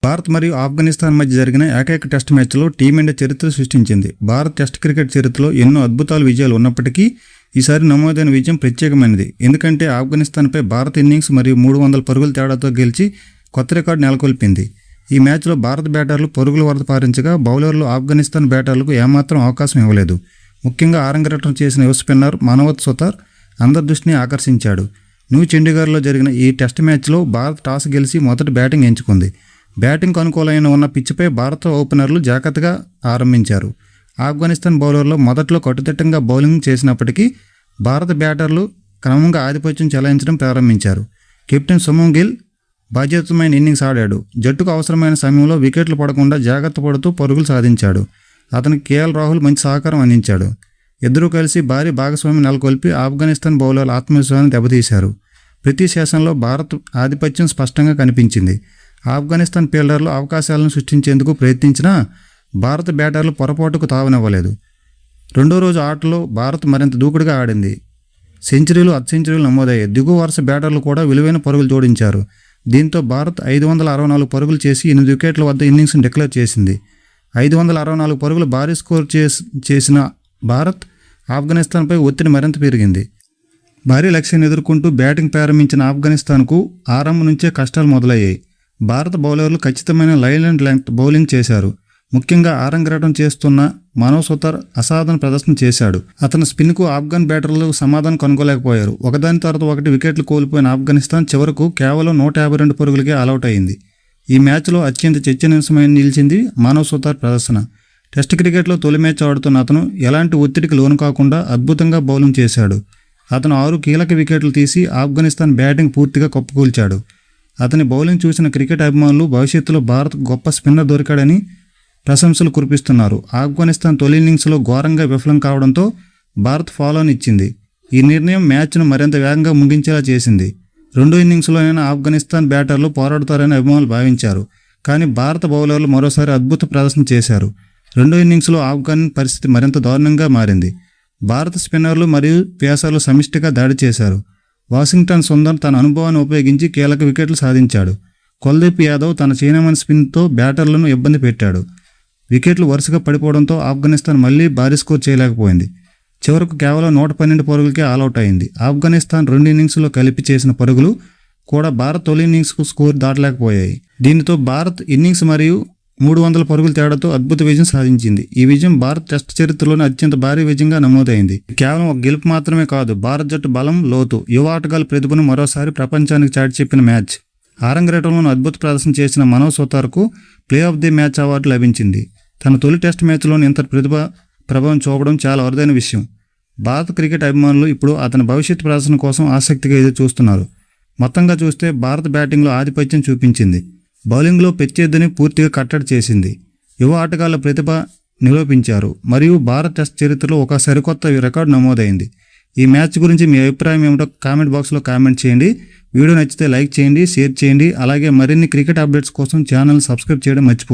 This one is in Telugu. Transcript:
భారత్ మరియు ఆఫ్ఘనిస్తాన్ మధ్య జరిగిన ఏకైక టెస్ట్ మ్యాచ్లో టీమిండియా చరిత్ర సృష్టించింది. భారత్ టెస్ట్ క్రికెట్ చరిత్రలో ఎన్నో అద్భుతాల విజయాలు ఉన్నప్పటికీ ఈసారి నమోదైన విజయం ప్రత్యేకమైనది. ఎందుకంటే ఆఫ్ఘనిస్తాన్పై భారత్ ఇన్నింగ్స్ మరియు 300 పరుగుల తేడాతో గెలిచి కొత్త రికార్డు నెలకొల్పింది. ఈ మ్యాచ్లో భారత బ్యాటర్లు పరుగుల వరద పారించగా బౌలర్లు ఆఫ్ఘనిస్తాన్ బ్యాటర్లకు ఏమాత్రం అవకాశం ఇవ్వలేదు. ముఖ్యంగా ఆరంగేట్రం చేసిన యువ స్పిన్నర్ మనోజ్ సుతార్ అందరి దృష్టిని ఆకర్షించాడు. న్యూ చండీగఢ్లో జరిగిన ఈ టెస్ట్ మ్యాచ్లో భారత్ టాస్ గెలిచి మొదటి బ్యాటింగ్ ఎంచుకుంది. బ్యాటింగ్కు అనుకూలమైన ఉన్న పిచ్చిపై భారత ఓపెనర్లు జాగ్రత్తగా ఆరంభించారు. ఆఫ్ఘనిస్తాన్ బౌలర్లు మొదట్లో కట్టుదిట్టంగా బౌలింగ్ చేసినప్పటికీ భారత బ్యాటర్లు క్రమంగా ఆధిపత్యం చెలాయించడం ప్రారంభించారు. కెప్టెన్ సుమన్ గిల్ బాధ్యతమైన ఇన్నింగ్స్ ఆడాడు. జట్టుకు అవసరమైన సమయంలో వికెట్లు పడకుండా జాగ్రత్త పడుతూ పరుగులు సాధించాడు. అతనికి కేఎల్ రాహుల్ మంచి సహకారం అందించాడు. ఇద్దరూ కలిసి భారీ భాగస్వామ్యం నెలకొల్పి ఆఫ్ఘనిస్తాన్ బౌలర్ల ఆత్మవిశ్వాసాన్ని దెబ్బతీశారు. ప్రతి సెషన్లో భారత్ ఆధిపత్యం స్పష్టంగా కనిపించింది. ఆఫ్ఘనిస్తాన్ ఫీల్డర్లు అవకాశాలను సృష్టించేందుకు ప్రయత్నించినా భారత బ్యాటర్లు పొరపాటుకు తావనివ్వలేదు. రెండో రోజు ఆటలో భారత్ మరింత దూకుడుగా ఆడింది. సెంచరీలు, అర్ధ సెంచరీలు నమోదయ్యాయి. దిగువ వరుస బ్యాటర్లు కూడా విలువైన పరుగులు జోడించారు. దీంతో భారత్ 564 పరుగులు చేసి 8 వికెట్ల వద్ద ఇన్నింగ్స్ను డిక్లేర్ చేసింది. 564 పరుగులు భారీ స్కోర్ చేసిన భారత్ ఆఫ్ఘనిస్తాన్పై ఒత్తిడి మరింత పెరిగింది. భారీ లక్ష్యాన్ని ఎదుర్కొంటూ బ్యాటింగ్ ప్రారంభించిన ఆఫ్ఘనిస్తాన్కు ఆరంభం నుంచే కష్టాలు మొదలయ్యాయి. భారత బౌలర్లు ఖచ్చితమైన లైన్ అండ్ లెంగ్త్ బౌలింగ్ చేశారు. ముఖ్యంగా ఆరంగేట్రం చేస్తున్న మనోజ్ సుతార్ అసాధారణ ప్రదర్శన చేశాడు. అతని స్పిన్కు ఆఫ్ఘన్ బ్యాటర్లు సమాధానం కనుగొలేకపోయారు. ఒకదాని తర్వాత ఒకటి వికెట్లు కోల్పోయిన ఆఫ్ఘనిస్తాన్ చివరకు కేవలం 152 పరుగులకే ఆలౌట్ అయింది. ఈ మ్యాచ్లో అత్యంత చర్చనీయాంశమైన నిలిచింది మనోజ్ సుతార్ ప్రదర్శన. టెస్ట్ క్రికెట్లో తొలి మ్యాచ్ ఆడుతున్న అతను ఎలాంటి ఒత్తిడికి లోను కాకుండా అద్భుతంగా బౌలింగ్ చేశాడు. అతను 6 కీలక వికెట్లు తీసి ఆఫ్ఘనిస్తాన్ బ్యాటింగ్ పూర్తిగా కుప్పకూల్చాడు. అతని బౌలింగ్ చూసిన క్రికెట్ అభిమానులు భవిష్యత్తులో భారత్ గొప్ప స్పిన్నర్ దొరికాడని ప్రశంసలు కురిపిస్తున్నారు. ఆఫ్ఘనిస్తాన్ తొలి ఇన్నింగ్స్లో ఘోరంగా విఫలం కావడంతో భారత్ ఫాలోని ఇచ్చింది. ఈ నిర్ణయం మ్యాచ్ను మరింత వేగంగా ముగించేలా చేసింది. రెండో ఇన్నింగ్స్లోనైనా ఆఫ్ఘనిస్తాన్ బ్యాటర్లు పోరాడుతారని అభిమానులు భావించారు. కానీ భారత బౌలర్లు మరోసారి అద్భుత ప్రదర్శన చేశారు. రెండో ఇన్నింగ్స్లో ఆఫ్ఘన్ పరిస్థితి మరింత దారుణంగా మారింది. భారత స్పిన్నర్లు మరియు పేసర్లు సమిష్టిగా దాడి చేశారు. వాషింగ్టన్ సుందర్ తన అనుభవాన్ని ఉపయోగించి కీలక వికెట్లు సాధించాడు. కుల్దీప్ యాదవ్ తన చైనామన్ స్పిన్తో బ్యాటర్లను ఇబ్బంది పెట్టాడు. వికెట్లు వరుసగా పడిపోవడంతో ఆఫ్ఘనిస్తాన్ మళ్లీ భారీ స్కోర్ చేయలేకపోయింది. చివరకు కేవలం 112 పరుగులకే ఆలౌట్ అయింది. ఆఫ్ఘనిస్తాన్ 2 ఇన్నింగ్స్లో కలిపి చేసిన పరుగులు కూడా భారత్ తొలి ఇన్నింగ్స్కు స్కోర్ దాటలేకపోయాయి. దీనితో భారత్ ఇన్నింగ్స్ మరియు 300 పరుగుల తేడాతో అద్భుత విజయం సాధించింది. ఈ విజయం భారత్ టెస్ట్ చరిత్రలోనే అత్యంత భారీ విజయంగా నమోదైంది. కేవలం ఒక గెలుపు మాత్రమే కాదు, భారత్ జట్టు బలం, లోతు, యువ ఆటగాళ్ల ప్రతిభను మరోసారి ప్రపంచానికి చాటి చెప్పిన మ్యాచ్. ఆరంగేట్రంలోనూ అద్భుత ప్రదర్శన చేసిన మనోజ్ సుతార్కు play of the match award లభించింది. తన తొలి టెస్ట్ మ్యాచ్లోని ఇంత ప్రభావం చూపడం చాలా అరుదైన విషయం. భారత క్రికెట్ అభిమానులు ఇప్పుడు అతని భవిష్యత్ ప్రదర్శన కోసం ఆసక్తిగా ఎదురు చూస్తున్నారు. మొత్తంగా చూస్తే భారత బ్యాటింగ్లో ఆధిపత్యం చూపించింది. బౌలింగ్లో ప్రత్యర్థిని పూర్తిగా కట్టడి చేసింది. యువ ఆటగాళ్ల ప్రతిభ నిరూపించారు మరియు భారత్ టెస్ట్ చరిత్రలో ఒక సరికొత్త రికార్డు నమోదైంది. ఈ మ్యాచ్ గురించి మీ అభిప్రాయం ఏమిటో కామెంట్ బాక్స్లో కామెంట్ చేయండి. వీడియో నచ్చితే లైక్ చేయండి, షేర్ చేయండి. అలాగే మరిన్ని క్రికెట్ అప్డేట్స్ కోసం ఛానల్ సబ్స్క్రైబ్ చేయడం మర్చిపోవద్దు.